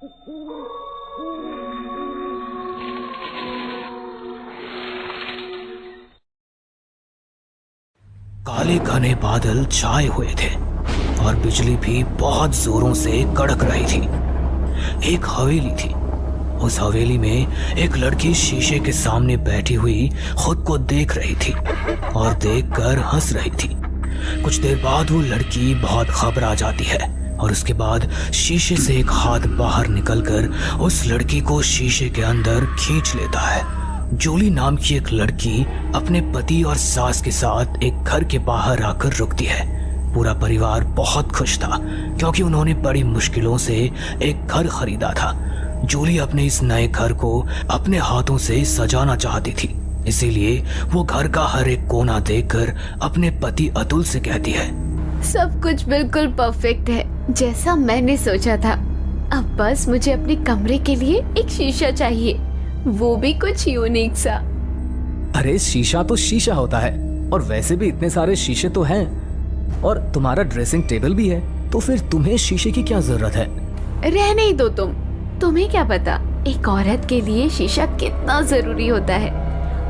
काले घने बादल छाए हुए थे और बिजली भी बहुत जोरों से कड़क रही थी। एक हवेली थी। उस हवेली में एक लड़की शीशे के सामने बैठी हुई खुद को देख रही थी और देखकर हंस रही थी। कुछ देर बाद वो लड़की बहुत घबरा जाती है और उसके बाद शीशे से एक हाथ बाहर निकलकर उस लड़की को शीशे के अंदर खींच लेता है। जूली नाम की एक लड़की अपने पति और सास के साथ एक घर के बाहर आकर रुकती है। पूरा परिवार बहुत खुश था क्योंकि उन्होंने बड़ी मुश्किलों से एक घर खरीदा था। जूली अपने इस नए घर को अपने हाथों से सजाना चाहती थी, इसीलिए वो घर का हर एक कोना देखकर अपने पति अतुल से कहती है, सब कुछ बिल्कुल परफेक्ट है जैसा मैंने सोचा था। अब बस मुझे अपने कमरे के लिए एक शीशा चाहिए, वो भी कुछ यूनिक सा। अरे शीशा तो शीशा होता है और वैसे भी इतने सारे शीशे तो हैं और तुम्हारा ड्रेसिंग टेबल भी है, तो फिर तुम्हें शीशे की क्या जरूरत है? रहने ही दो तुम्हें क्या पता एक औरत के लिए शीशा कितना जरूरी होता है।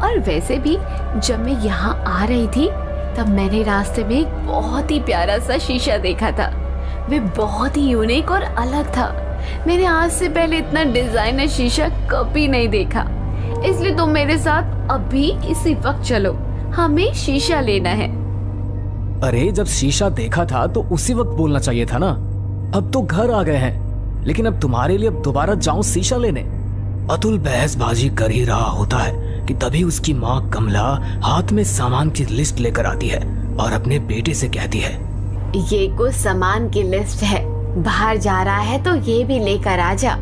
और वैसे भी जब मैं यहाँ आ रही थी तब मैंने रास्ते में एक बहुत ही प्यारा सा शीशा देखा था। वे बहुत ही यूनिक और अलग था। मैंने आज से पहले इतना डिजाइनर शीशा कभी नहीं देखा, इसलिए तुम मेरे साथ अभी इसी वक्त चलो, हमें शीशा लेना है। अरे जब शीशा देखा था तो उसी वक्त बोलना चाहिए था ना। अब तो घर आ गए हैं, लेकिन अब तुम्हारे लिए अब दोबारा जाऊं शीशा लेने? अतुल बहसबाजी कर ही रहा होता है कि तभी उसकी माँ कमला हाथ में सामान की लिस्ट लेकर आती है और अपने बेटे से कहती है, ये कुछ सामान की लिस्ट है, बाहर जा रहा है तो ये भी लेकर आ जा।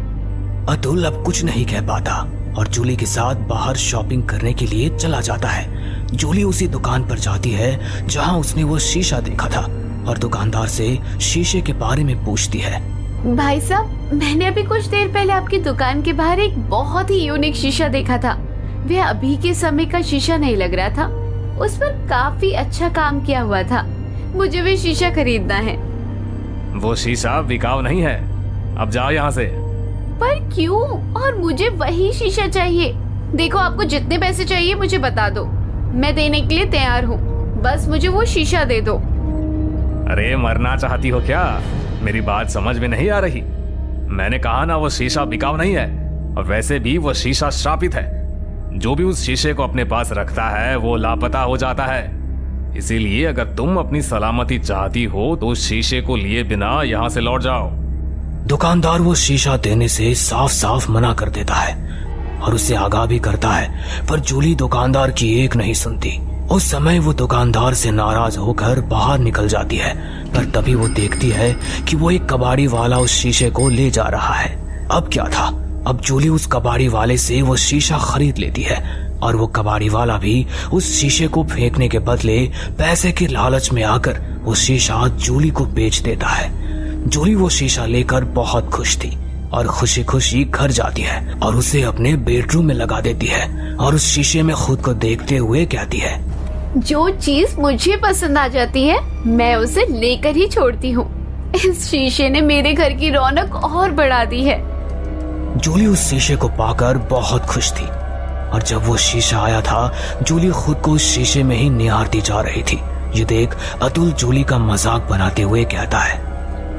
अतुल अब कुछ नहीं कह पाता और जूली के साथ बाहर शॉपिंग करने के लिए चला जाता है। जूली उसी दुकान पर जाती है जहां उसने वो शीशा देखा था और दुकानदार से शीशे के बारे में पूछती है। भाई साहब, मैंने अभी कुछ देर पहले आपकी दुकान के बाहर एक बहुत ही यूनिक शीशा देखा था। वह अभी के समय का शीशा नहीं लग रहा था, उस पर काफी अच्छा काम किया हुआ था। मुझे वह शीशा खरीदना है। वो शीशा बिकाऊ नहीं है, अब जाओ यहाँ से। पर क्यों? और मुझे वही शीशा चाहिए। देखो, आपको जितने पैसे चाहिए मुझे बता दो, मैं देने के लिए तैयार हूँ, बस मुझे वो शीशा दे दो। अरे मरना चाहती हो क्या? मेरी बात समझ में नहीं आ रही? मैंने कहा ना वो शीशा बिकाऊ नहीं है, और वैसे भी वो शीशा श्रापित है। जो भी उस शीशे को अपने पास रखता है वो लापता हो जाता है। इसीलिए अगर तुम अपनी सलामती चाहती हो तो उस शीशे को लिए बिना यहाँ से लौट जाओ। दुकानदार वो शीशा देने से साफ साफ मना कर देता है और उसे आगाह भी करता है, पर जूली दुकानदार की एक नहीं सुनती। उस समय वो दुकानदार से नाराज होकर बाहर निकल जाती है, पर तभी वो देखती है कि वो एक कबाड़ी वाला उस शीशे को ले जा रहा है। अब क्या था, अब जूली उस कबाड़ी वाले से वो शीशा खरीद लेती है और वो कबाड़ी वाला भी उस शीशे को फेंकने के बदले पैसे के लालच में आकर वो शीशा जूली को बेच देता है। जूली वो शीशा लेकर बहुत खुश थी और खुशी खुशी घर जाती है और उसे अपने बेडरूम में लगा देती है और उस शीशे में खुद को देखते हुए कहती है, जो चीज मुझे पसंद आ जाती है मैं उसे लेकर ही छोड़ती हूँ। इस शीशे ने मेरे घर की रौनक और बढ़ा दी है। जूली उस शीशे को पाकर बहुत खुश थी और जब वो शीशा आया था, जूली खुद को उस शीशे में ही निहारती जा रही थी। ये देख अतुल जूली का मजाक बनाते हुए कहता है,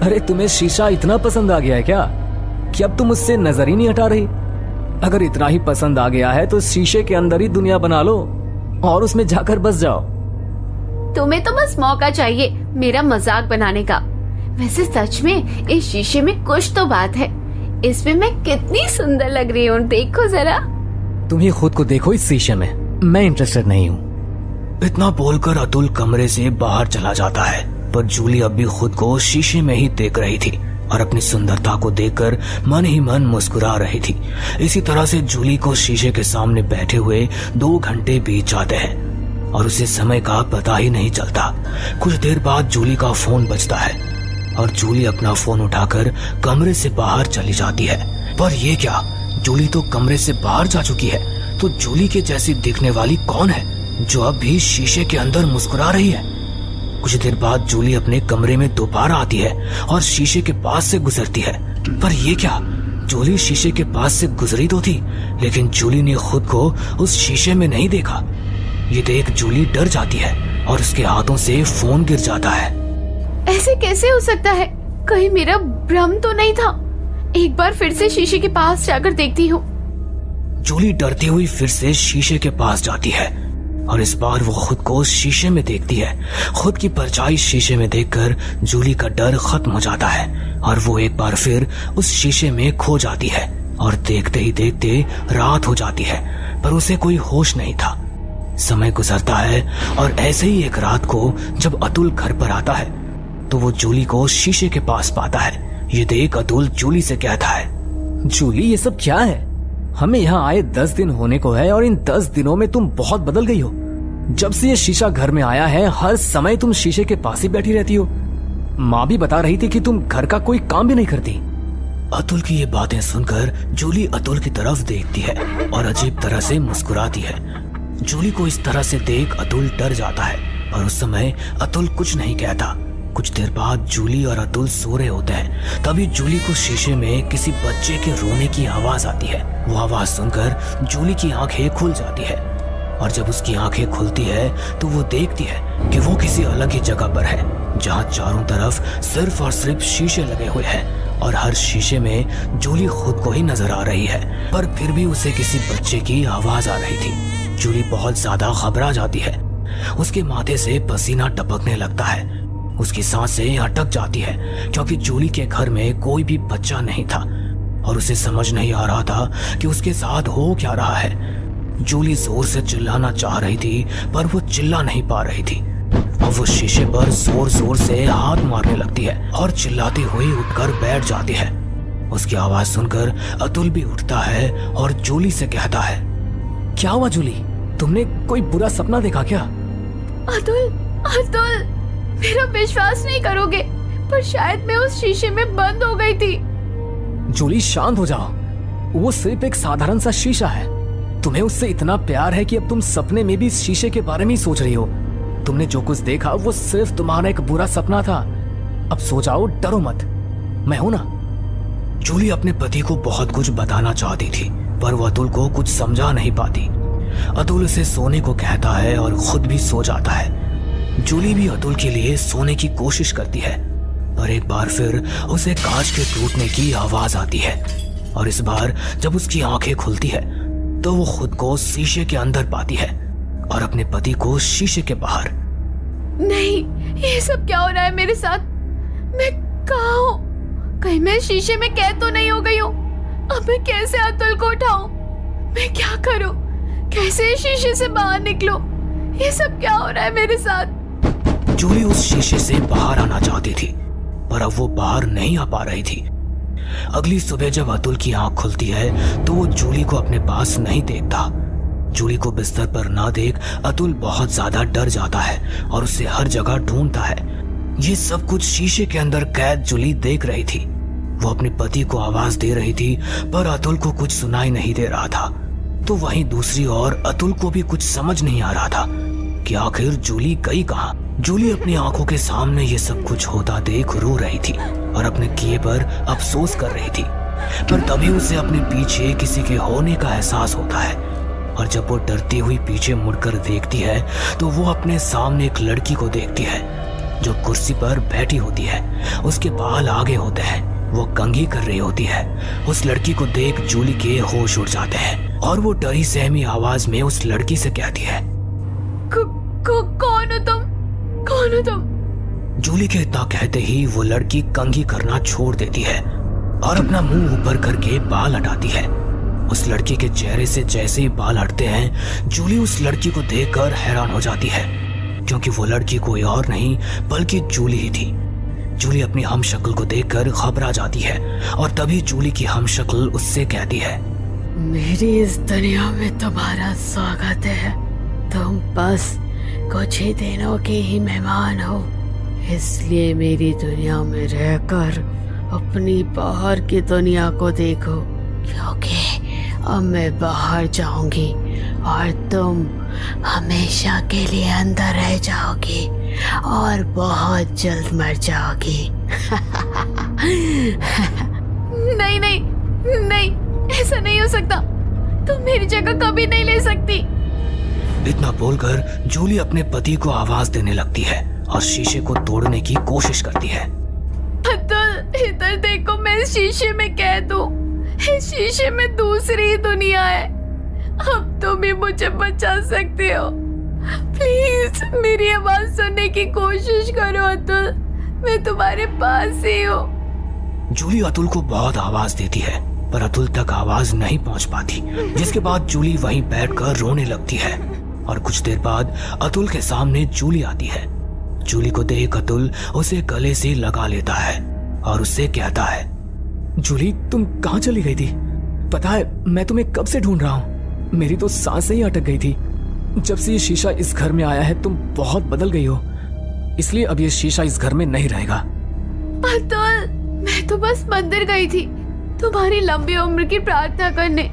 अरे तुम्हें शीशा इतना पसंद आ गया है क्या कि अब तुम उससे नजर ही नहीं हटा रही? अगर इतना ही पसंद आ गया है तो शीशे के अंदर ही दुनिया बना लो और उसमें जाकर बस जाओ। तुम्हें तो बस मौका चाहिए मेरा मजाक बनाने का। वैसे सच में इस शीशे में कुछ तो बात है। इसमें मैं कितनी सुंदर लग रही हूँ, देखो जरा। तुम ही खुद को देखो इस शीशे में, मैं इंटरेस्टेड नहीं हूँ। इतना बोलकर अतुल कमरे से बाहर चला जाता है, पर जूली अब भी खुद को शीशे में ही देख रही थी और अपनी सुंदरता को देखकर मन ही मन मुस्कुरा रही थी। इसी तरह से जूली को शीशे के सामने बैठे हुए 2 घंटे बीत जाते हैं और उसे समय का पता ही नहीं चलता। कुछ देर बाद जूली का फोन बजता है और जूली अपना फोन उठाकर कमरे से बाहर चली जाती है। पर ये क्या, जूली तो कमरे से बाहर जा चुकी है। तो जूली के जैसी दिखने वाली कौन है जो अब भी शीशे के अंदर मुस्कुरा रही है? कुछ देर बाद जूली अपने कमरे में दोबारा आती है और शीशे के पास से गुजरती है। पर ये क्या, जूली शीशे के पास से गुजरी तो थी, लेकिन जूली ने खुद को उस शीशे में नहीं देखा। ये देख जूली डर जाती है और उसके हाथों से फोन गिर जाता है। ऐसे कैसे हो सकता है? कहीं मेरा भ्रम तो नहीं था? एक बार फिर से शीशे के पास जाकर देखती हूँ। जूली डरती हुई फिर से शीशे के पास जाती है और इस बार वो खुद को शीशे में देखती है। खुद की परछाई शीशे में देखकर जूली का डर खत्म हो जाता है और वो एक बार फिर उस शीशे में खो जाती है। और देखते ही देखते रात हो जाती है, पर उसे कोई होश नहीं था। समय गुजरता है और ऐसे ही एक रात को जब अतुल घर पर आता है तो वो जूली को शीशे के पास पाता है। ये देख अतुल जूली से कहता है, जूली ये सब क्या है? हमें यहाँ आए 10 दिन होने को है और इन 10 दिनों में तुम बहुत बदल गई हो। जब से ये शीशा घर में आया है हर समय तुम शीशे के पास ही बैठी रहती हो। माँ भी बता रही थी कि तुम घर का कोई काम भी नहीं करती। अतुल की ये बातें सुनकर जूली अतुल की तरफ देखती है और अजीब तरह से मुस्कुराती है। जूली को इस तरह से देख अतुल डर जाता है और उस समय अतुल कुछ नहीं कहता। कुछ देर बाद जूली और अतुल सो रहे होते हैं। तभी जूली को शीशे में किसी बच्चे के रोने की आवाज आती है। वो आवाज सुनकर जूली की आंखें खुल जाती है और जब उसकी आंखें खुलती है तो वो देखती है कि वो किसी अलग ही जगह पर है, जहाँ चारों तरफ सिर्फ और सिर्फ शीशे लगे हुए हैं और हर शीशे में जूली खुद को ही नजर आ रही है, पर फिर भी उसे किसी बच्चे की आवाज आ रही थी। जूली बहुत ज्यादा घबरा जाती है। उसके माथे से पसीना टपकने लगता है। उसकी सांसें अटक जाती है क्योंकि जूली के घर में कोई भी बच्चा नहीं था और उसे समझ नहीं आ रहा था कि उसके साथ हो क्या रहा है। जूली जोर से चिल्लाना चाह रही थी पर वो चिल्ला नहीं पा रही थी और वो शीशे पर जोर जोर से हाथ मारने लगती है और चिल्लाती हुई उठकर बैठ जाती है। उसकी आवाज सुनकर अतुल भी उठता है और जूली से कहता है, क्या हुआ जूली? तुमने कोई बुरा सपना देखा क्या? अतुल, अतुल, मेरा विश्वास नहीं करोगे पर शायद मैं उस शीशे में बंद हो गई थी। जूली शांत हो जाओ। वो सिर्फ एक साधारण सा शीशा है। तुम्हें उससे इतना प्यार है कि अब तुम सपने में भी इस शीशे के बारे में ही सोच रही हो। तुमने जो कुछ देखा वो सिर्फ तुम्हारा एक बुरा सपना था। अब सो जाओ, डरो मत, मैं हूं ना। जूली अपने पति को बहुत कुछ बताना चाहती थी पर वो अतुल को कुछ समझा नहीं पाती। अतुल उसे सोने को कहता है और खुद भी सो जाता है। जूली भी अतुल के लिए सोने की कोशिश करती है पर एक बार फिर उसे कांच के टूटने की आवाज आती है और इस बार जब उसकी आंखें खुलती है तो वो खुद को शीशे के अंदर पाती है और अपने पति को शीशे के बाहर। नहीं, ये सब क्या हो रहा है मेरे साथ? मैं कहाँ हूँ? कहीं मैं शीशे में कैद तो नहीं हो गई हूँ? अब मैं कैसे अतुल को उठाऊं? मैं क्या करूं? कैसे शीशे से बाहर निकलूं? ये सब क्या हो रहा है मेरे साथ? जूली उस शीशे से बाहर आना चाहती थी पर अब वो बाहर नहीं आ पा रही थी। अगली सुबह जब अतुल की आंख खुलती है तो वो जूली को अपने पास नहीं देखता। जूली को बिस्तर पर ना देख अतुल बहुत ज्यादा डर जाता है और उसे हर जगह ढूंढता है। ये सब कुछ शीशे के अंदर कैद जूली देख रही थी। वो अपने पति को आवाज दे रही थी पर अतुल को कुछ सुनाई नहीं दे रहा था। तो वहीं दूसरी ओर अतुल को भी कुछ समझ नहीं आ रहा था कि आखिर जूली गई कहाँ। जूली अपनी आंखों के सामने ये सब कुछ होता देख रो रही थी और अपने किए पर अफसोस कर रही थी, पर तभी उसे अपने पीछे किसी के होने का एहसास होता है और जब वो डरती हुई पीछे मुड़कर देखती है तो वो अपने सामने एक लड़की को देखती है जो कुर्सी पर बैठी होती है। उसके बाल आगे होते हैं, वो कंघी कर रही होती है। उस लड़की को देख जूली के होश उड़ जाते हैं और वो डरी सहमी आवाज में उस लड़की से कहती है, कौन हो तुम? कौन हो तुम? जूली के इतना कहते ही वो लड़की कंघी करना छोड़ देती है और अपना मुंह ऊपर करके बाल हटाती है। उस लड़की के चेहरे से जैसे ही बाल हटते हैं जूली उस लड़की को देखकर हैरान हो जाती है क्योंकि वो लड़की कोई और नहीं बल्कि जूली ही थी। जूली अपनी हमशक्ल को देखकर घबरा जाती है और तभी जूली की हमशक्ल उससे कहती है, मेरी इस दुनिया में तुम्हारा स्वागत है। तुम बस कुछ ही दिनों के ही मेहमान हो, इसलिए मेरी दुनिया में रहकर अपनी बाहर की दुनिया को देखो, क्योंकि अब मैं बाहर जाऊंगी और तुम हमेशा के लिए अंदर रह जाओगी और बहुत जल्द मर जाओगी। नहीं नहीं ऐसा नहीं हो सकता, तुम मेरी जगह कभी नहीं ले सकती। इतना बोलकर जूली अपने पति को आवाज देने लगती है और शीशे को तोड़ने की कोशिश करती है। अतुल, इधर देखो, मैं इस शीशे में कैद हूँ। इस शीशे में दूसरी दुनिया है। अब तुम ही मुझे बचा सकते हो। प्लीज मेरी आवाज सुनने की कोशिश करो अतुल, मैं तुम्हारे पास ही हूँ। जूली अतुल को बहुत आवाज देती है पर अतुल तक आवाज नहीं पहुंच पाती, जिसके बाद जूली वहीं बैठकर रोने लगती है और कुछ देर बाद अतुल के सामने जूली आती है। जूली को देख अतुल उसे गले से लगा लेता है और उससे कहता है, जूली तुम कहाँ चली गई थी? पता है मैं तुम्हें कब से ढूंढ रहा हूँ। मेरी तो सांसें ही अटक गई थी। जब से ये शीशा इस घर में आया है तुम बहुत बदल गई हो, इसलिए अब ये शीशा इस घर में नहीं रहेगा। अतुल, मैं तो बस मंदिर गई थी तुम्हारी लंबी उम्र की प्रार्थना करने।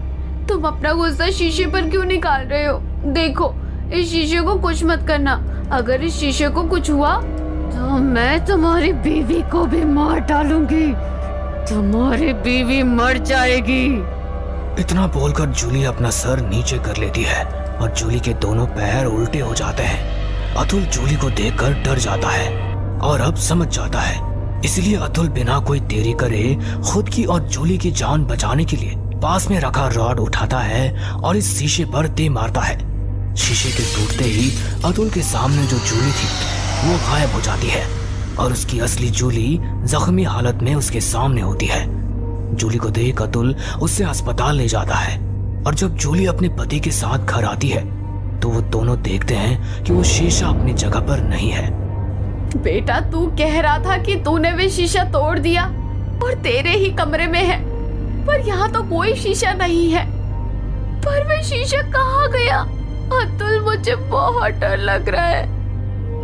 तुम अपना गुस्सा शीशे पर क्यों निकाल रहे हो? देखो, इस शीशे को कुछ मत करना। अगर इस शीशे को कुछ हुआ तो मैं तुम्हारी बीवी को भी मार डालूंगी। तुम्हारी बीवी मर जाएगी। इतना बोलकर जूली अपना सर नीचे कर लेती है और जूली के दोनों पैर उल्टे हो जाते हैं। अतुल जूली को देखकर डर जाता है और अब समझ जाता है, इसलिए अतुल बिना कोई देरी करे खुद की और जूली की जान बचाने के लिए पास में रखा रॉड उठाता है और इस शीशे पर दे मारता है। शीशे के टूटते ही अतुल के सामने जो जूली थी वो गायब हो जाती है और उसकी असली जूली जख्मी हालत में उसके सामने होती है। जूली को देख अतुल उससे अस्पताल ले जाता है और जब जूली अपने पति के साथ घर आती है तो वो दोनों देखते हैं कि वो शीशा अपनी जगह पर नहीं है। बेटा, तू कह रहा था कि तूने वे शीशा तोड़ दिया और तेरे ही कमरे में है, पर यहाँ तो कोई शीशा नहीं है। पर वे शीशा कहाँ गया? अतुल, मुझे बहुत डर लग रहा है।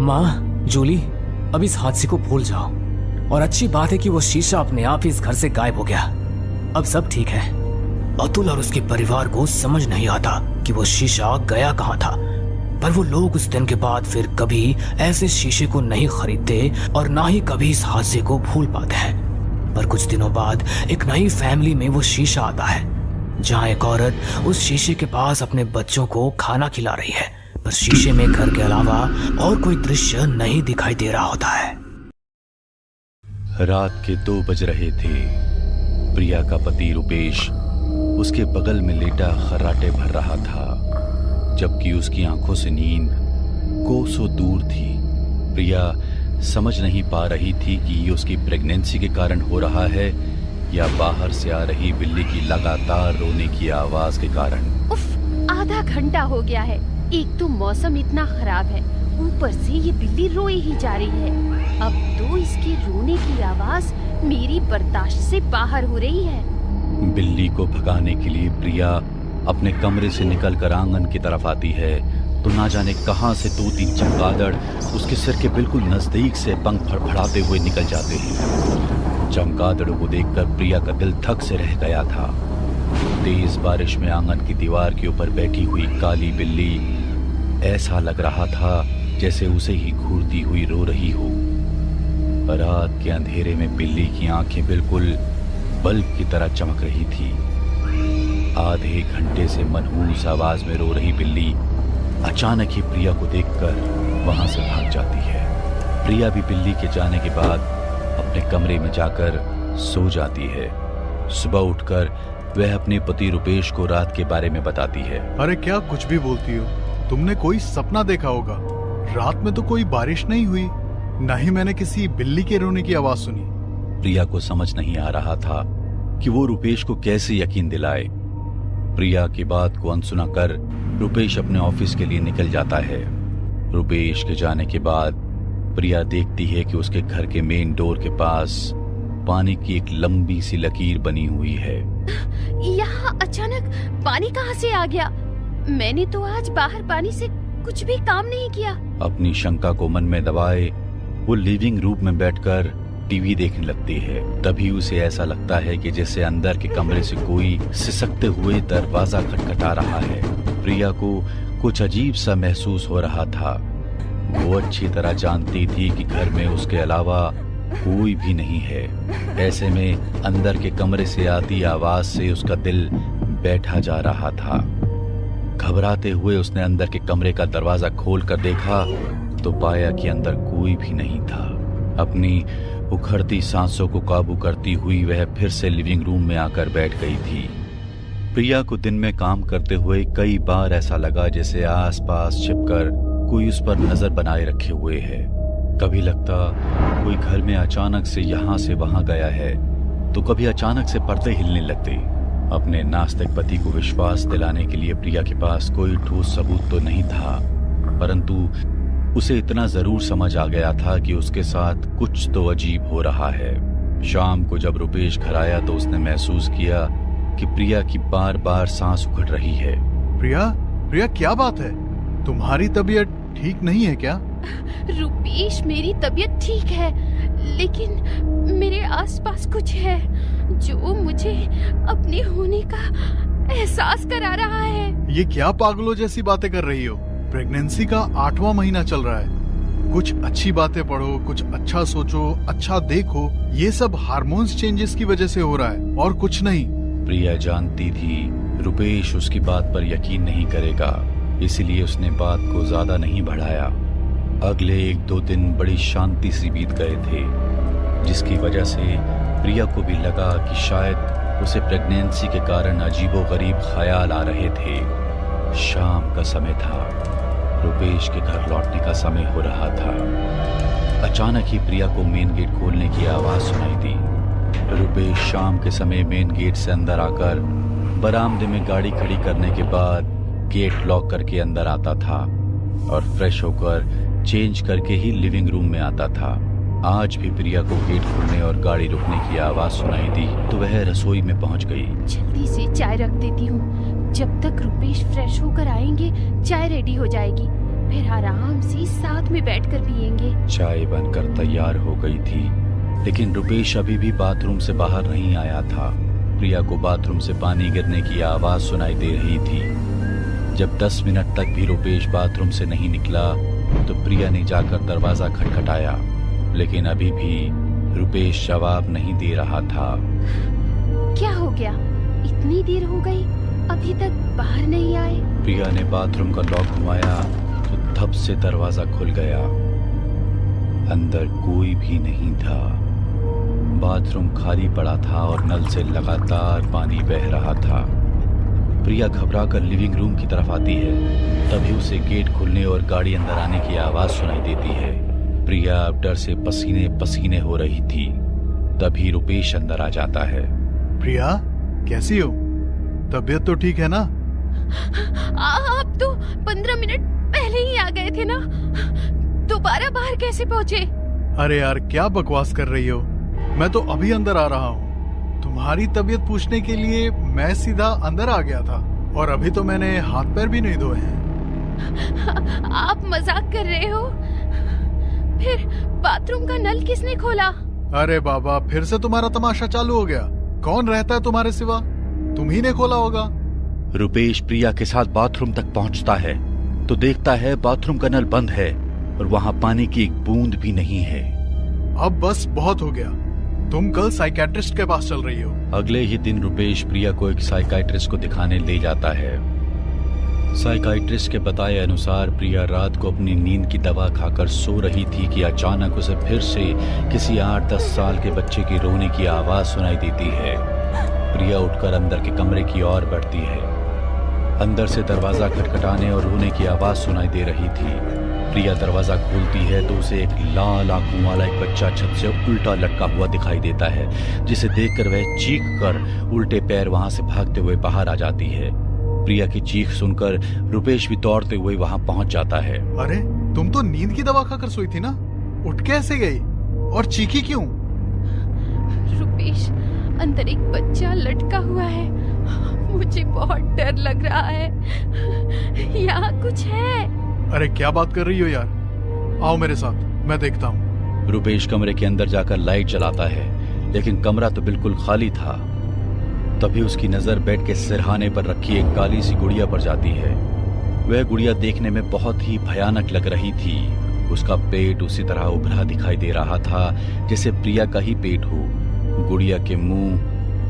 माँ, जूली अब इस हादसे को भूल जाओ और अच्छी बात है कि वो शीशा अपने आप ही इस घर से गायब हो गया। अब सब ठीक है। अतुल और उसके परिवार को समझ नहीं आता कि वो शीशा गया कहाँ था, पर वो लोग उस दिन के बाद फिर कभी ऐसे शीशे को नहीं खरीदते और ना ही कभी इस हादसे को भूल पाते हैं। पर कुछ दिनों बाद एक नई फैमिली में वो शीशा आता है, जहाँ एक औरत उस शीशे के पास अपने बच्चों को खाना खिला रही है, पर शीशे में घर के अलावा और कोई दृश्य नहीं दिखाई दे रहा होता है। रात के 2 बज रहे थे। प्रिया का पति रुपेश उसके बगल में लेटा खर्राटे भर रहा था, जबकि उसकी आंखों से नींद कोसों दूर थी। प्रिया समझ नहीं पा रही थी कि ये उसकी प्रेगनेंसी के कारण हो रहा है या बाहर से आ रही बिल्ली की लगातार रोने की आवाज के कारण। उफ, आधा घंटा हो गया है। एक तो मौसम इतना खराब है, ऊपर से ये बिल्ली रोए ही जा रही है। अब तो इसके रोने की आवाज मेरी बर्दाश्त से बाहर हो रही है। बिल्ली को भगाने के लिए प्रिया अपने कमरे से निकलकर आंगन की तरफ आती है तो ना जाने कहां से 2-3 चमगादड़ उसके सिर के बिल्कुल नजदीक से पंख फड़फड़ाते हुए निकल जाते हैं। चमगादड़ों को देखकर प्रिया का दिल धक से रह गया था। तेज बारिश में आंगन की दीवार के ऊपर बैठी हुई काली बिल्ली ऐसा लग रहा था जैसे उसे ही घूरती हुई रो रही हो। रात के अंधेरे में बिल्ली की आंखें बिल्कुल बल्ब की तरह चमक रही थी। आधे घंटे से मनहूस आवाज में रो रही बिल्ली अचानक ही प्रिया को देखकर वहां से भाग जाती है। प्रिया भी बिल्ली के जाने के बाद अपने कमरे में जाकर सो जाती है। सुबह उठकर वह अपने पति रुपेश को रात के बारे में बताती है। अरे क्या कुछ भी बोलती हो? तुमने कोई सपना देखा होगा। रात में तो कोई बारिश नहीं हुई, ना ही मैंने किसी बिल्ली के रोने की आवाज सुनी। प्रिया को समझ नहीं आ रहा था कि वो रुपेश को कैसे यकीन दिलाए। प्रिया की बात को अनसुना कर रुपेश अपने ऑफिस के लिए निकल जाता है। रुपेश के जाने के बाद प्रिया देखती है कि उसके घर के मेन डोर के पास पानी की एक लंबी सी लकीर बनी हुई है। यहाँ अचानक पानी कहाँ से आ गया? मैंने तो आज बाहर पानी से कुछ भी काम नहीं किया। अपनी शंका को मन में दबाए वो लिविंग रूम में बैठकर टीवी देखने लगती है। तभी उसे ऐसा लगता है कि जैसे अंदर के कमरे से कोई सिसकते हुए दरवाजा खटखटा रहा है। प्रिया को कुछ अजीब सा महसूस हो रहा था। वो अच्छी तरह जानती थी कि घर में उसके अलावा कोई भी नहीं है। ऐसे में अंदर के कमरे से आती आवाज से उसका दिल बैठा जा रहा था। घबराते हुए उसने अंदर के कमरे का दरवाजा खोल कर देखा तो पाया कि अंदर कोई भी नहीं था। अपनी उखड़ती सांसों को काबू करती हुई वह फिर से लिविंग रूम में आकर बैठ गई थी। प्रिया को दिन में काम करते हुए कई बार ऐसा लगा जैसे आसपास छिपकर कोई उस पर नजर बनाए रखे हुए है। कभी लगता कोई घर में अचानक से यहाँ से वहां गया है, तो कभी अचानक से पर्दे हिलने लगते। अपने नास्तिक पति को विश्वास दिलाने के लिए प्रिया के पास कोई ठोस सबूत तो नहीं था, परंतु उसे इतना जरूर समझ आ गया था कि उसके साथ कुछ तो अजीब हो रहा है। शाम को जब रुपेश घर आया तो उसने महसूस किया कि प्रिया की बार बार सांस उखड़ रही है। प्रिया क्या बात है? तुम्हारी तबीयत ठीक नहीं है क्या? रुपेश, मेरी तबीयत ठीक है, लेकिन मेरे आसपास कुछ है जो मुझे अपने होने का एहसास करा रहा है। ये क्या पागलों जैसी बातें कर रही हो? प्रेगनेंसी का 8वां महीना चल रहा है। कुछ अच्छी बातें पढ़ो, कुछ अच्छा सोचो, अच्छा देखो। ये सब हार्मोन्स चेंजेस की वजह से हो रहा है और कुछ नहीं। प्रिया जानती थी रुपेश उसकी बात पर यकीन नहीं करेगा, इसलिए उसने बात को ज्यादा नहीं बढ़ाया। अगले 1-2 दिन बड़ी शांति से बीत गए थे, जिसकी वजह से प्रिया को भी लगा कि शायद उसे प्रेगनेंसी के कारण अजीबोगरीब ख्याल आ रहे थे। शाम का समय था, रुपेश के घर लौटने का समय हो रहा था। अचानक ही प्रिया को मेन गेट खोलने की आवाज सुनाई दी। रुपेश शाम के समय मेन गेट से अंदर आकर बरामदे में गाड़ी खड़ी करने के बाद गेट लॉक करके अंदर आता था और फ्रेश होकर चेंज करके ही लिविंग रूम में आता था। आज भी प्रिया को गेट खुलने और गाड़ी रुकने की आवाज सुनाई दी तो वह रसोई में पहुंच गई। जल्दी से चाय रख देती हूँ, जब तक रुपेश फ्रेश होकर आएंगे चाय रेडी हो जाएगी, फिर आराम से साथ में बैठकर पियेंगे। चाय बनकर तैयार हो गई थी, लेकिन रुपेश अभी भी बाथरूम से बाहर नहीं आया था। प्रिया को बाथरूम से पानी गिरने की आवाज सुनाई दे रही थी। जब 10 मिनट तक भी रुपेश बाथरूम से नहीं निकला तो प्रिया ने जाकर दरवाजा खटखटाया, लेकिन अभी भी रुपेश जवाब नहीं दे रहा था। क्या हो गया? इतनी देर हो गई, अभी तक बाहर नहीं आए। प्रिया ने बाथरूम का लॉक घुमाया तो धप से दरवाजा खुल गया। अंदर कोई भी नहीं था। बाथरूम खाली पड़ा था और नल से लगातार पानी बह रहा था। प्रिया घबराकर लिविंग रूम की तरफ आती है, तभी उसे गेट खुलने और गाड़ी अंदर आने की आवाज सुनाई देती है। प्रिया अब डर से पसीने पसीने हो रही थी। तभी रुपेश अंदर आ जाता है। प्रिया कैसी हो? तबीयत तो ठीक है ना? आप तो 15 मिनट पहले ही आ गए थे ना, दोबारा बाहर कैसे पहुँचे? अरे यार क्या बकवास कर रही हो? मैं तो अभी अंदर आ रहा हूँ। तुम्हारी तबीयत पूछने के लिए मैं सीधा अंदर आ गया था और अभी तो मैंने हाथ पैर भी नहीं धोए हैं। आप मजाक कर रहे हो? फिर बाथरूम का नल किसने खोला? अरे बाबा, फिर से तुम्हारा तमाशा चालू हो गया। कौन रहता है तुम्हारे सिवा? तुम ही ने खोला होगा। रुपेश प्रिया के साथ बाथरूम तक पहुंचता है तो देखता है बाथरूम का नल बंद है और वहां पानी की एक बूंद भी नहीं है। अब बस बहुत हो गया। तुम कल साइकियाट्रिस्ट के पास चल रही हो। अगले ही दिन रुपेश प्रिया को एक साइकियाट्रिस्ट को दिखाने ले जाता है। साइकियाट्रिस्ट के बताए अनुसार प्रिया रात को अपनी नींद की दवा खाकर सो रही थी कि अचानक उसे फिर से किसी 8-10 साल के बच्चे की रोने की आवाज सुनाई देती है। प्रिया उठकर अंदर के कमरे की ओर बढ़ती है। अंदर से दरवाजा खटखटाने और रोने की आवाज सुनाई दे रही थी। प्रिया दरवाजा खोलती है तो उसे एक लाल आंखों वाला एक बच्चा छत से उल्टा लटका हुआ दिखाई देता है, जिसे देखकर वह चीख कर उल्टे पैर वहां से भागते हुए बाहर आ जाती है। प्रिया की चीख सुनकर रुपेश भी दौड़ते हुए वहां पहुंच जाता है। अरे तुम तो नींद की दवा खाकर सोई थी ना, उठ कैसे गई और चीखी क्यों? रुपेश, अंदर एक बच्चा लटका हुआ है, मुझे बहुत डर लग रहा है। यहाँ कुछ है। अरे क्या बात कर रही हो यार? आओ मेरे साथ, मैं देखता हूँ। रुपेश कमरे के अंदर जाकर लाइट जलाता है, लेकिन कमरा तो बिल्कुल खाली था। तभी उसकी नजर बेड के सिरहाने पर रखी एक काली सी गुड़िया पर जाती है। वह गुड़िया देखने में बहुत ही भयानक लग रही थी। उसका पेट उसी तरह उभरा दिखाई दे रहा था जैसे प्रिया का ही पेट हो। गुड़िया के मुंह,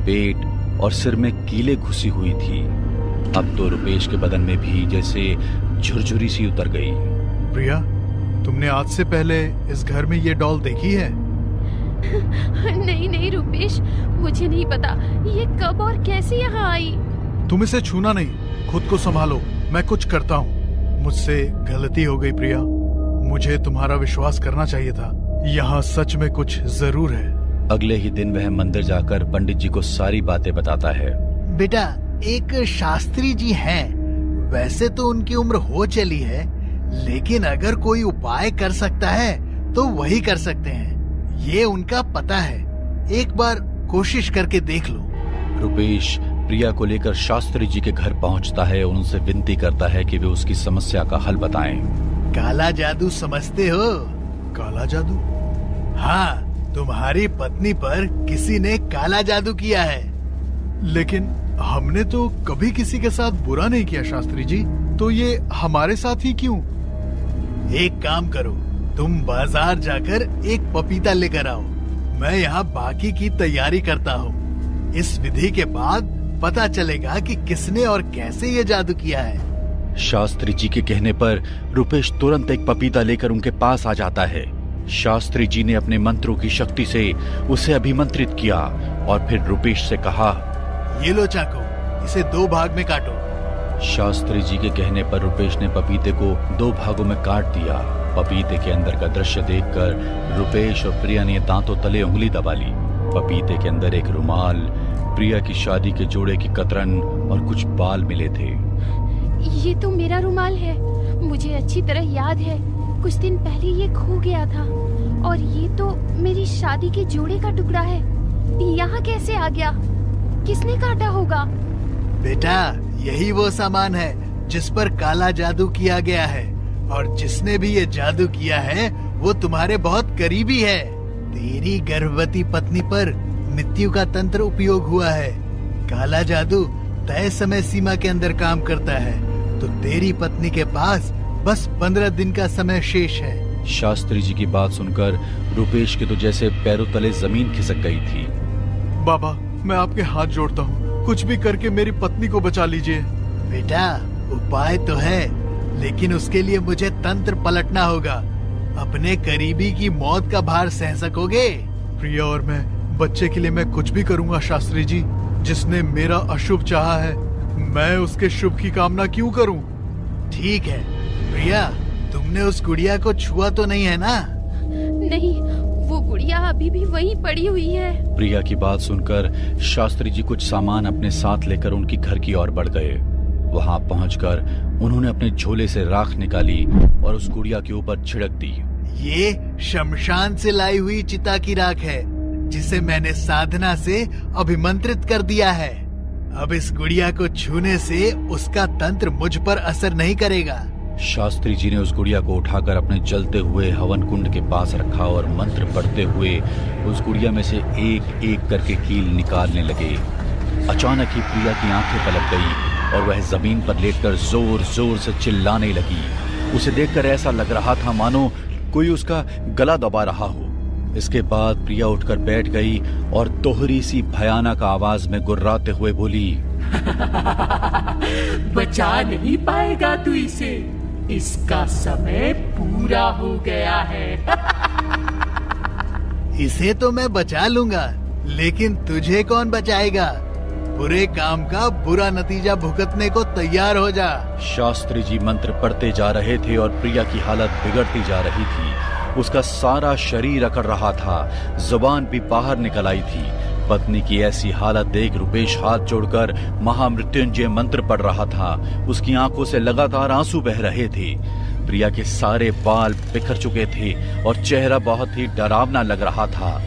पेट और सिर में कीले घुसी हुई थी। अब तो रुपेश के बदन में भी जैसे झुरझुरी सी उतर गई। प्रिया, तुमने आज से पहले इस घर में ये डॉल देखी है? नहीं नहीं रुपेश, मुझे नहीं पता ये कब और कैसे यहाँ आई। तुम इसे छूना नहीं, खुद को संभालो, मैं कुछ करता हूँ। मुझसे गलती हो गई प्रिया, मुझे तुम्हारा विश्वास करना चाहिए था। यहाँ सच में कुछ जरूर है। अगले ही दिन वह मंदिर जाकर पंडित जी को सारी बातें बताता है। बेटा, एक शास्त्री जी हैं। वैसे तो उनकी उम्र हो चली है, लेकिन अगर कोई उपाय कर सकता है तो वही कर सकते हैं। ये उनका पता है, एक बार कोशिश करके देख लो। रुपेश प्रिया को लेकर शास्त्री जी के घर पहुंचता है और उनसे विनती करता है कि वे उसकी समस्या का हल बताएं। काला जादू समझते हो? काला जादू? हाँ, तुम्हारी पत्नी पर किसी ने काला जादू किया है। लेकिन हमने तो कभी किसी के साथ बुरा नहीं किया शास्त्री जी, तो ये हमारे साथ ही क्यों? एक काम करो, तुम बाजार जाकर एक पपीता लेकर आओ। मैं यहाँ बाकी की तैयारी करता हूँ। इस विधि के बाद पता चलेगा कि किसने और कैसे ये जादू किया है। शास्त्री जी के कहने पर रुपेश तुरंत एक पपीता लेकर उनके पास आ जाता है। शास्त्री जी ने अपने मंत्रों की शक्ति से उसे अभिमंत्रित किया और फिर रुपेश से कहा, ये लो चाकू, इसे 2 भाग में काटो। शास्त्री जी के कहने पर रुपेश ने पपीते को 2 भागों में काट दिया। पपीते के अंदर का दृश्य देखकर रुपेश और प्रिया ने दांतों तले उंगली दबा ली। पपीते के अंदर एक रुमाल, प्रिया की शादी के जोड़े की कतरन और कुछ बाल मिले थे। ये तो मेरा रुमाल है, मुझे अच्छी तरह याद है। कुछ दिन पहले ये खो गया था। और ये तो मेरी शादी के जोड़े का टुकड़ा है। यहाँ कैसे आ गया? किसने काटा होगा? बेटा, यही वो सामान है जिस पर काला जादू किया गया है, और जिसने भी ये जादू किया है वो तुम्हारे बहुत करीबी है। तेरी गर्भवती पत्नी पर मृत्यु का तंत्र उपयोग हुआ है। काला जादू तय समय सीमा के अंदर काम करता है, तो तेरी पत्नी के पास बस 15 दिन का समय शेष है। शास्त्री जी की बात सुनकर रुपेश के तो जैसे पैरों तले जमीन खिसक गई थी। बाबा, मैं आपके हाथ जोड़ता हूँ, कुछ भी करके मेरी पत्नी को बचा लीजिए। बेटा, उपाय तो है, लेकिन उसके लिए मुझे तंत्र पलटना होगा। अपने करीबी की मौत का भार सह सकोगे? प्रिया और मैं, बच्चे के लिए मैं कुछ भी करूँगा शास्त्री जी। जिसने मेरा अशुभ चाहा है, मैं उसके शुभ की कामना क्यों करूँ? ठीक है प्रिया, तुमने उस गुड़िया को छुआ तो नहीं है ना? नहीं, वो गुड़िया अभी भी वहीं पड़ी हुई है। प्रिया की बात सुनकर शास्त्री जी कुछ सामान अपने साथ लेकर उनकी घर की ओर बढ़ गए। वहां पहुंचकर उन्होंने अपने झोले से राख निकाली और उस गुड़िया के ऊपर छिड़क दी। ये शमशान से लाई हुई चिता की राख है, जिसे मैंने साधना से अभिमंत्रित कर दिया है। अब इस गुड़िया को छूने से उसका तंत्र मुझ पर असर नहीं करेगा। शास्त्री जी ने उस गुड़िया को उठाकर अपने जलते हुए हवन कुंड के पास रखा और मंत्र पढ़ते हुए उस गुड़िया में से एक एक करके कील निकालने लगे। अचानक ही प्रिया की आंखें पलक गई और वह जमीन पर लेटकर जोर जोर से चिल्लाने लगी। उसे देखकर ऐसा लग रहा था मानो कोई उसका गला दबा रहा हो। इसके बाद प्रिया उठकर बैठ गई और दोहरी सी भयानक आवाज में गुर्राते हुए बोली, बचा नहीं पाएगा तू इसे, इसका समय पूरा हो गया है। इसे तो मैं बचा लूंगा, लेकिन तुझे कौन बचाएगा? बुरे काम का बुरा नतीजा भुगतने को तैयार हो जा। शास्त्री जी मंत्र पढ़ते जा रहे थे और प्रिया की हालत बिगड़ती जा रही थी। उसका सारा शरीर अकड़ रहा था, जुबान भी बाहर निकल आई थी। पत्नी की ऐसी हालत देख रुपेश हाथ जोड़कर महामृत्युंजय मंत्र पढ़ रहा था। उसकी आंखों से लगातार आंसू बह रहे थे। प्रिया के सारे बाल बिखर चुके थे और चेहरा बहुत ही डरावना लग रहा था।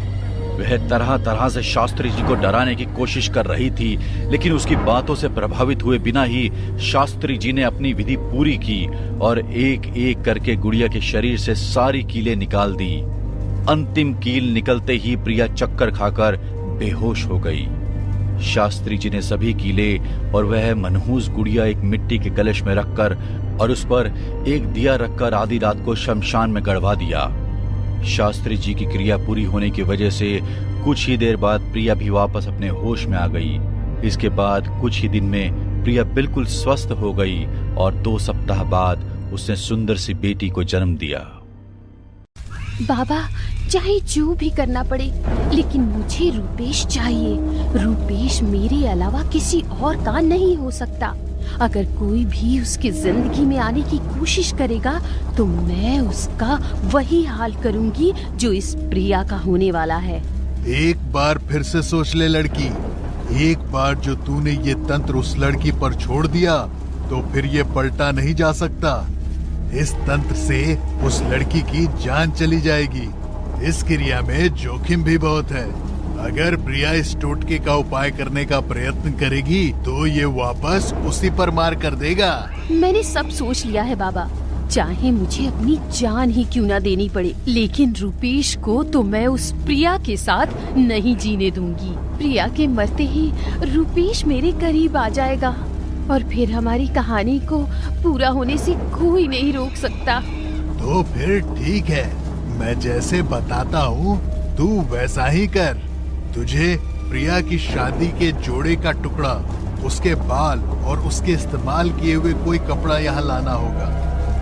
वह तरह तरह से शास्त्री जी को डराने की कोशिश कर रही थी, लेकिन उसकी बातों से प्रभावित हुए बिना ही शास्त्री जी ने अपनी विधि पूरी की और एक एक करके गुड़िया के शरीर से सारी कीलें निकाल दी। अंतिम कील निकलते ही प्रिया चक्कर खाकर बेहोश हो गई। शास्त्री जी ने सभी कीले और वह मनहूस गुड़िया एक मिट्टी के कलश में रखकर और उस पर एक दिया रखकर आधी रात को शमशान में गड़वा दिया। शास्त्री जी की क्रिया पूरी होने की वजह से कुछ ही देर बाद प्रिया भी वापस अपने होश में आ गई। इसके बाद कुछ ही दिन में प्रिया बिल्कुल स्वस्थ हो गई और 2 सप्ताह बाद उसने सुंदर सी बेटी को जन्म दिया। बाबा, चाहे जो भी करना पड़े, लेकिन मुझे रूपेश चाहिए। रूपेश मेरे अलावा किसी और का नहीं हो सकता। अगर कोई भी उसकी जिंदगी में आने की कोशिश करेगा तो मैं उसका वही हाल करूंगी जो इस प्रिया का होने वाला है। एक बार फिर से सोच ले लड़की, एक बार जो तूने ये तंत्र उस लड़की पर छोड़ दिया तो फिर ये पलटा नहीं जा सकता। इस तंत्र से उस लड़की की जान चली जाएगी। इस क्रिया में जोखिम भी बहुत है। अगर प्रिया इस टोटके का उपाय करने का प्रयत्न करेगी तो ये वापस उसी पर मार कर देगा। मैंने सब सोच लिया है बाबा, चाहे मुझे अपनी जान ही क्यों ना देनी पड़े, लेकिन रूपेश को तो मैं उस प्रिया के साथ नहीं जीने दूंगी। प्रिया के मरते ही रूपेश मेरे करीब आ जाएगा और फिर हमारी कहानी को पूरा होने से कोई नहीं रोक सकता। तो फिर ठीक है, मैं जैसे बताता हूँ तू वैसा ही कर। तुझे प्रिया की शादी के जोड़े का टुकड़ा, उसके बाल और उसके इस्तेमाल किए हुए कोई कपड़ा यहाँ लाना होगा।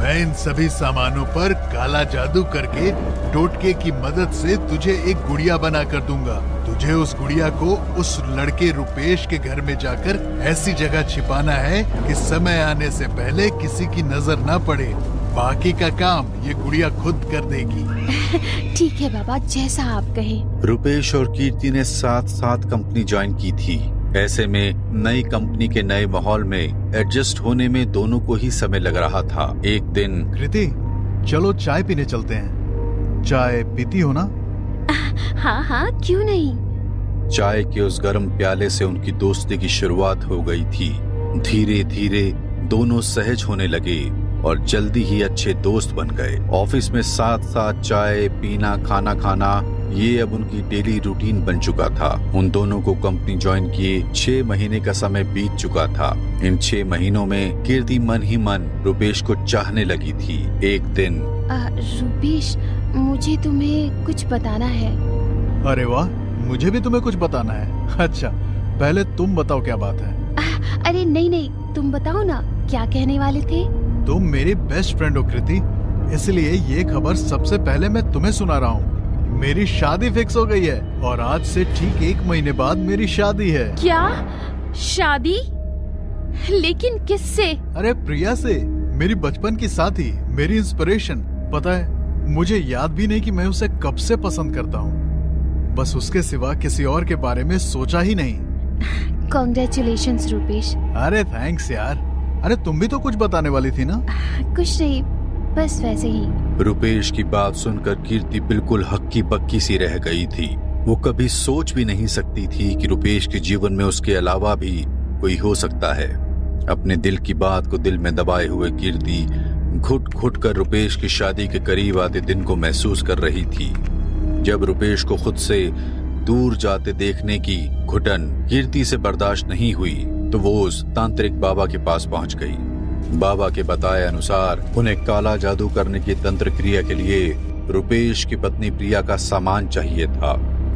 मैं इन सभी सामानों पर काला जादू करके टोटके की मदद से तुझे एक गुड़िया बना कर दूंगा। तुझे उस गुड़िया को उस लड़के रूपेश के घर में जाकर ऐसी जगह छिपाना है कि समय आने से पहले किसी की नजर न पड़े। बाकी का काम ये गुड़िया खुद कर देगी। ठीक है बाबा, जैसा आप कहें। रूपेश और कीर्ति ने साथ साथ कंपनी ज्वाइन की थी। ऐसे में नई कंपनी के नए माहौल में एडजस्ट होने में दोनों को ही समय लग रहा था। एक दिन, कृति, चलो चाय पीने चलते हैं। चाय पीती हो ना? हाँ हाँ, क्यों नहीं। चाय के उस गर्म प्याले से उनकी दोस्ती की शुरुआत हो गई थी। धीरे धीरे दोनों सहज होने लगे और जल्दी ही अच्छे दोस्त बन गए। ऑफिस में साथ साथ चाय पीना, खाना खाना, ये अब उनकी डेली रूटीन बन चुका था। उन दोनों को कंपनी ज्वाइन किए 6 महीने का समय बीत चुका था। इन 6 महीनों में कीर्ति मन ही मन रूपेश को चाहने लगी थी। एक दिन, रूपेश, मुझे तुम्हें कुछ बताना है। अरे वाह, मुझे भी तुम्हें कुछ बताना है। अच्छा, पहले तुम बताओ क्या बात है। अरे नहीं, तुम बताओ ना, क्या कहने वाले थे। तुम मेरी बेस्ट फ्रेंड हो कृति, इसलिए ये खबर सबसे पहले मैं तुम्हें सुना रहा हूँ। मेरी शादी फिक्स हो गई है और आज से ठीक 1 महीने बाद मेरी शादी है। क्या? शादी? लेकिन किससे? अरे प्रिया से, मेरी बचपन की साथी, मेरी इंस्पिरेशन। पता है, मुझे याद भी नहीं कि मैं उसे कब से पसंद करता हूँ। बस उसके सिवा किसी और के बारे में सोचा ही नहीं। कॉन्ग्रेचुलेशंस रूपेश। अरे थैंक्स यार। अरे तुम भी तो कुछ बताने वाली थी ना? कुछ नहीं, बस वैसे ही। रूपेश की बात सुनकर कीर्ति बिल्कुल हक्की बक्की सी रह गई थी। वो कभी सोच भी नहीं सकती थी कि रूपेश के जीवन में उसके अलावा भी कोई हो सकता है। अपने दिल की बात को दिल में दबाए हुए कीर्ति घुट घुट कर रूपेश की शादी के करीब आते दिन को महसूस कर रही थी। जब रूपेश को खुद से दूर जाते देखने की घुटन कीर्ति से बर्दाश्त नहीं हुई तो वो उस तांत्रिक बाबा के पास पहुंच गई। बाबा के बताए अनुसार उन्हें काला जादू करने की तंत्र क्रिया के लिए रूपेश की पत्नी प्रिया का सामान चाहिए था।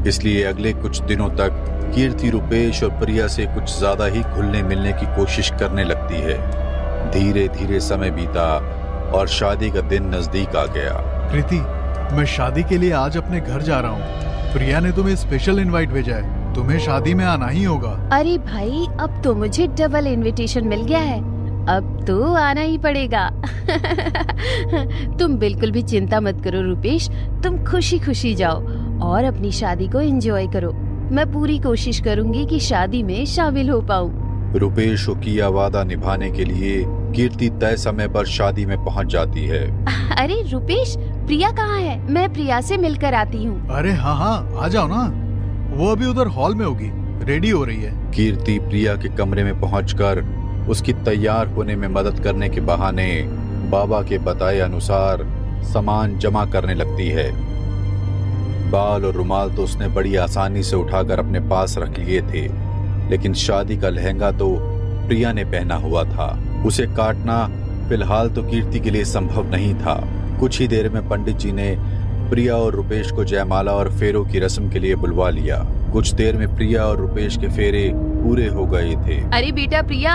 इसलिए अगले कुछ दिनों तक कीर्ति रूपेश और प्रिया से कुछ ज्यादा ही घुलने मिलने की कोशिश करने लगती है। धीरे धीरे समय बीता और शादी का दिन नजदीक आ गया। कृति, मैं शादी के लिए आज अपने घर जा रहा हूँ। प्रिया ने तुम्हें स्पेशल इनवाइट भेजा है, तुम्हें शादी में आना ही होगा। अरे भाई, अब तो मुझे डबल इनविटेशन मिल गया है, अब तो आना ही पड़ेगा। तुम बिल्कुल भी चिंता मत करो रूपेश, तुम खुशी खुशी जाओ और अपनी शादी को एंजॉय करो। मैं पूरी कोशिश करूंगी कि शादी में शामिल हो पाऊं। रूपेश को किया वादा निभाने के लिए कीर्ति तय समय पर शादी में पहुंच जाती है। अरे रूपेश, प्रिया कहाँ है? मैं प्रिया से मिलकर आती हूँ। अरे हाँ, आ जाओ ना, वो अभी उधर हॉल में होगी, रेडी हो रही है। कीर्ति प्रिया के कमरे में पहुंचकर उसकी तैयार होने में मदद करने के बहाने बाबा के बताए अनुसार सामान जमा करने लगती है। बाल और रुमाल तो उसने बड़ी आसानी से उठाकर अपने पास रख लिए थे, लेकिन शादी का लहंगा तो प्रिया ने पहना हुआ था। उसे काटना फिलहाल तो कीर्ति के लिए संभव नहीं था। कुछ ही देर में पंडित जी ने प्रिया और रूपेश को जयमाला और फेरों की रस्म के लिए बुलवा लिया। कुछ देर में प्रिया और रुपेश के फेरे पूरे हो गए थे। अरे बेटा प्रिया,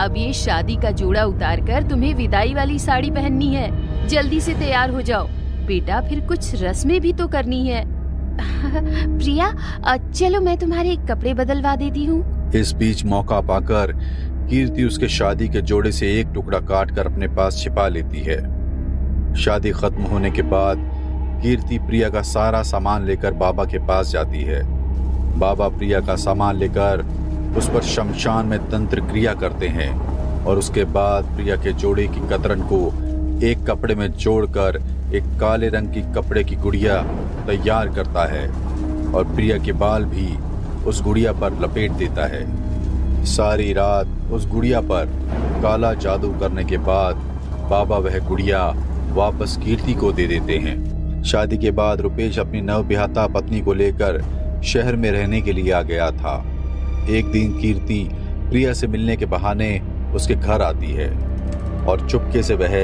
अब ये शादी का जोड़ा उतार कर तुम्हें विदाई वाली साड़ी पहननी है। जल्दी से तैयार हो जाओ बेटा, फिर कुछ रस्में भी तो करनी है। प्रिया चलो मैं तुम्हारे कपड़े बदलवा देती हूँ। इस बीच मौका पाकर कीर्ति उसके शादी के जोड़े से एक टुकड़ा काट कर अपने पास छिपा लेती है। शादी खत्म होने के बाद कीर्ति प्रिया का सारा सामान लेकर बाबा के पास जाती है। बाबा प्रिया का सामान लेकर उस पर शमशान में तंत्र क्रिया करते हैं और उसके बाद प्रिया के जोड़े की कतरन को एक कपड़े में जोड़कर एक काले रंग की कपड़े की गुड़िया तैयार करता है और प्रिया के बाल भी उस गुड़िया पर लपेट देता है। सारी रात उस गुड़िया पर काला जादू करने के बाद बाबा वह गुड़िया वापस कीर्ति को दे देते हैं। शादी के बाद रुपेश अपनी नवविवाहिता पत्नी को लेकर शहर में रहने के लिए आ गया था। एक दिन कीर्ति प्रिया से मिलने के बहाने उसके घर आती है और चुपके से वह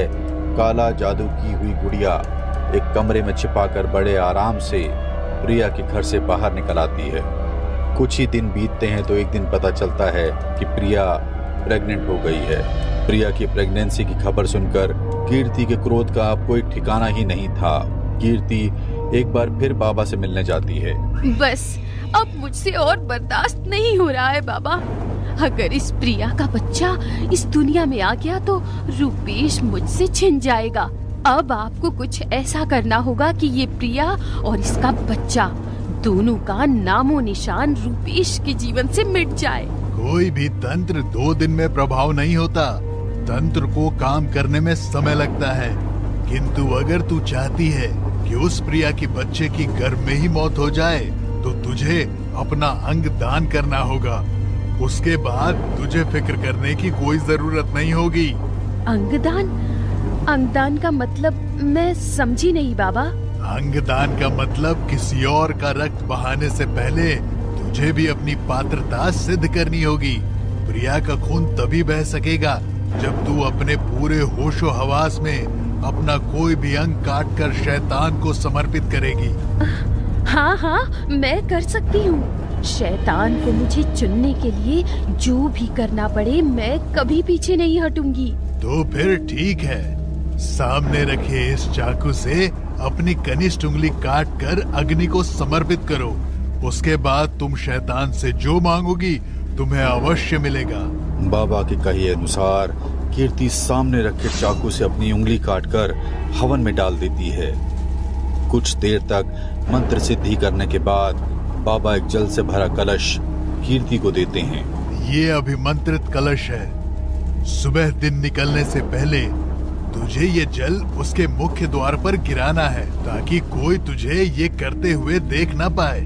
काला जादू की हुई गुड़िया एक कमरे में छिपाकर बड़े आराम से प्रिया के घर से बाहर निकल आती है। कुछ ही दिन बीतते हैं तो एक दिन पता चलता है कि प्रिया प्रेग्नेंट हो गई है। प्रिया की प्रेगनेंसी की खबर सुनकर कीर्ति के क्रोध का अब कोई ठिकाना ही नहीं था। कीर्ति एक बार फिर बाबा से मिलने जाती है। बस अब मुझसे और बर्दाश्त नहीं हो रहा है बाबा। अगर इस प्रिया का बच्चा इस दुनिया में आ गया तो रुपेश मुझसे छिन जाएगा। अब आपको कुछ ऐसा करना होगा कि ये प्रिया और इसका बच्चा दोनों का नामो निशान रुपेश के जीवन से मिट जाए। कोई भी तंत्र 2 दिन में प्रभाव नहीं होता। तंत्र को काम करने में समय लगता है। किंतु अगर तू चाहती है कि उस प्रिया की बच्चे की गर्भ में ही मौत हो जाए तो तुझे अपना अंग दान करना होगा। उसके बाद तुझे फिक्र करने की कोई जरूरत नहीं होगी। अंगदान? अंगदान का मतलब मैं समझी नहीं बाबा। अंगदान का मतलब किसी और का रक्त बहाने से पहले तुझे भी अपनी पात्रता सिद्ध करनी होगी। प्रिया का खून तभी बह सकेगा जब तू अपने पूरे होशो हवास में अपना कोई भी अंग काट कर शैतान को समर्पित करेगी। हाँ मैं कर सकती हूँ। शैतान को मुझे चुनने के लिए जो भी करना पड़े मैं कभी पीछे नहीं हटूंगी। तो फिर ठीक है, सामने रखे इस चाकू से अपनी कनिष्ठ उंगली काट कर अग्नि को समर्पित करो। उसके बाद तुम शैतान से जो मांगोगी तुम्हें अवश्य मिलेगा। बाबा के कहे अनुसार कीर्ति सामने रखे चाकू से अपनी उंगली काटकर हवन में डाल देती है। कुछ देर तक मंत्र सिद्धि करने के बाद बाबा एक जल से भरा कलश कीर्ति को देते हैं। ये अभिमंत्रित कलश है। सुबह दिन निकलने से पहले तुझे ये जल उसके मुख्य द्वार पर गिराना है ताकि कोई तुझे ये करते हुए देख ना पाए।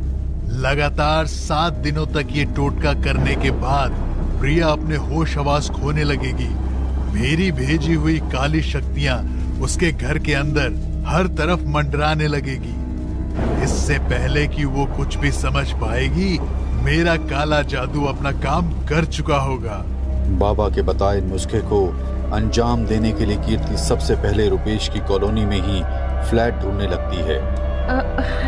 लगातार 7 दिनों तक ये टोटका करने के बाद प्रिया अपने होश हवास खोने लगेगी। मेरी भेजी हुई काली शक्तियाँ उसके घर के अंदर हर तरफ मंडराने लगेगी। इससे पहले कि वो कुछ भी समझ पाएगी, मेरा काला जादू अपना काम कर चुका होगा। बाबा के बताए नुस्खे को अंजाम देने के लिए कीर्ति सबसे पहले रुपेश की कॉलोनी में ही फ्लैट ढूंढने लगती है।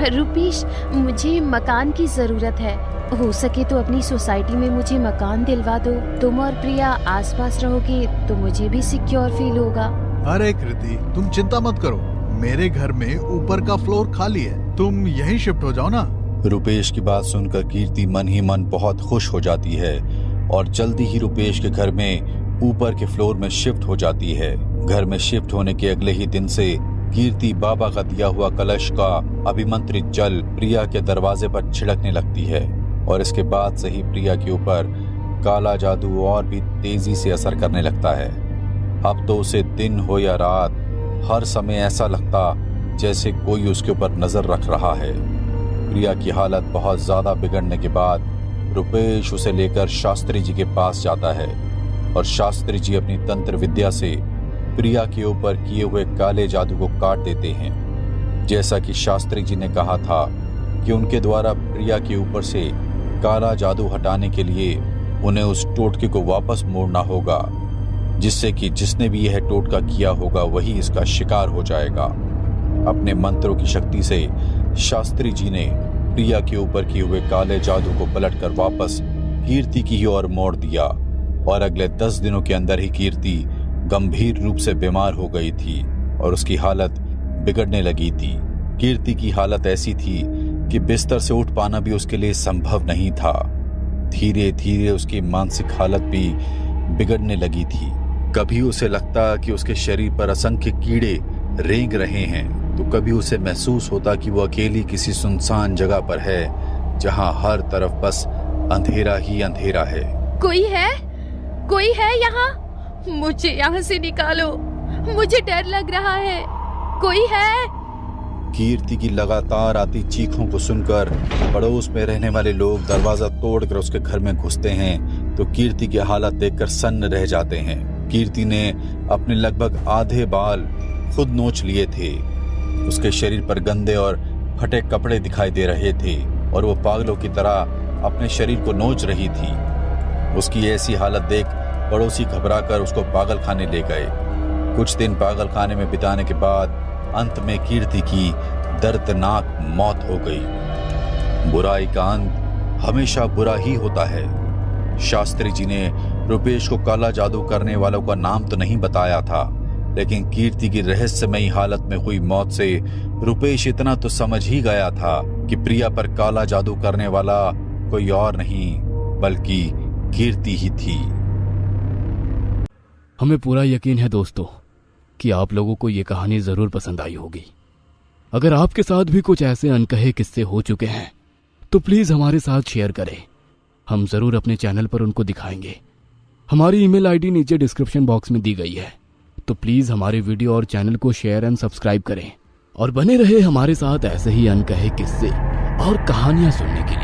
रुपेश, मुझे मकान की जरूरत है। हो सके तो अपनी सोसाइटी में मुझे मकान दिलवा दो। तुम और प्रिया आसपास रहोगे तो मुझे भी सिक्योर फील होगा। अरे कृति, तुम चिंता मत करो, मेरे घर में ऊपर का फ्लोर खाली है, तुम यहीं शिफ्ट हो जाओ ना। रुपेश की बात सुनकर कीर्ति मन ही मन बहुत खुश हो जाती है और जल्दी ही रुपेश के घर में ऊपर के फ्लोर में शिफ्ट हो जाती है। घर में शिफ्ट होने के अगले ही दिन से कीर्ति बाबा का दिया हुआ कलश का अभिमंत्रित जल प्रिया के दरवाजे पर छिड़कने लगती है और इसके बाद से ही प्रिया के ऊपर काला जादू और भी तेजी से असर करने लगता है। अब तो उसे दिन हो या रात हर समय ऐसा लगता जैसे कोई उसके ऊपर नजर रख रहा है। प्रिया की हालत बहुत ज्यादा बिगड़ने के बाद रुपेश उसे लेकर शास्त्री जी के पास जाता है और शास्त्री जी अपनी तंत्र विद्या से प्रिया के ऊपर किए हुए काले जादू को काट देते हैं। जैसा कि शास्त्री जी ने कहा था कि उनके द्वारा प्रिया के ऊपर से काला जादू हटाने के लिए उन्हें उस टोटके को वापस मोड़ना होगा, जिससे कि जिसने भी यह टोटका किया होगा वही इसका शिकार हो जाएगा। अपने मंत्रों की शक्ति से शास्त्री जी ने प्रिया के ऊपर किए हुए काले जादू को पलटकर वापस कीर्ति की ही ओर मोड़ दिया और अगले 10 दिनों के अंदर ही कीर्ति गंभीर रूप से बीमार हो गई थी और उसकी हालत बिगड़ने लगी थी। कीर्ति की हालत ऐसी थी कि बिस्तर से उठ पाना भी उसके लिए संभव नहीं था। धीरे धीरे उसकी मानसिक हालत भी बिगड़ने लगी थी। कभी उसे लगता कि उसके शरीर पर असंख्य कीड़े रेंग रहे हैं, तो कभी उसे महसूस होता कि वो अकेली किसी सुनसान जगह पर है जहां हर तरफ बस अंधेरा ही अंधेरा है। कोई है यहाँ? मुझे यहाँ से निकालो, मुझे डर लग रहा है। कोई है? कीर्ति की लगातार आती चीखों को सुनकर पड़ोस में रहने वाले लोग दरवाजा तोड़कर उसके घर में घुसते हैं तो कीर्ति की हालत देखकर सन्न रह जाते हैं। कीर्ति ने अपने लगभग आधे बाल खुद नोच लिए थे। उसके शरीर पर गंदे और फटे कपड़े दिखाई दे रहे थे और वो पागलों की तरह अपने शरीर को नोच रही थी। उसकी ऐसी हालत देख पड़ोसी घबराकर उसको पागल खाने ले गए। कुछ दिन पागल खाने में बिताने के बाद अंत में कीर्ति की दर्दनाक मौत हो गई। बुराई का अंत हमेशा बुरा ही होता है। शास्त्री जी ने रुपेश को काला जादू करने वालों का नाम तो नहीं बताया था, लेकिन कीर्ति की रहस्यमयी हालत में हुई मौत से रुपेश इतना तो समझ ही गया था कि प्रिया पर काला जादू करने वाला कोई और नहीं बल्कि कीर्ति ही थी। हमें पूरा यकीन है दोस्तों कि आप लोगों को ये कहानी जरूर पसंद आई होगी। अगर आपके साथ भी कुछ ऐसे अनकहे किस्से हो चुके हैं तो प्लीज हमारे साथ शेयर करें। हम जरूर अपने चैनल पर उनको दिखाएंगे। हमारी ईमेल आईडी नीचे डिस्क्रिप्शन बॉक्स में दी गई है, तो प्लीज हमारे वीडियो और चैनल को शेयर एंड सब्सक्राइब करें और बने रहे हमारे साथ ऐसे ही अनकहे किस्से और कहानियां सुनने के लिए।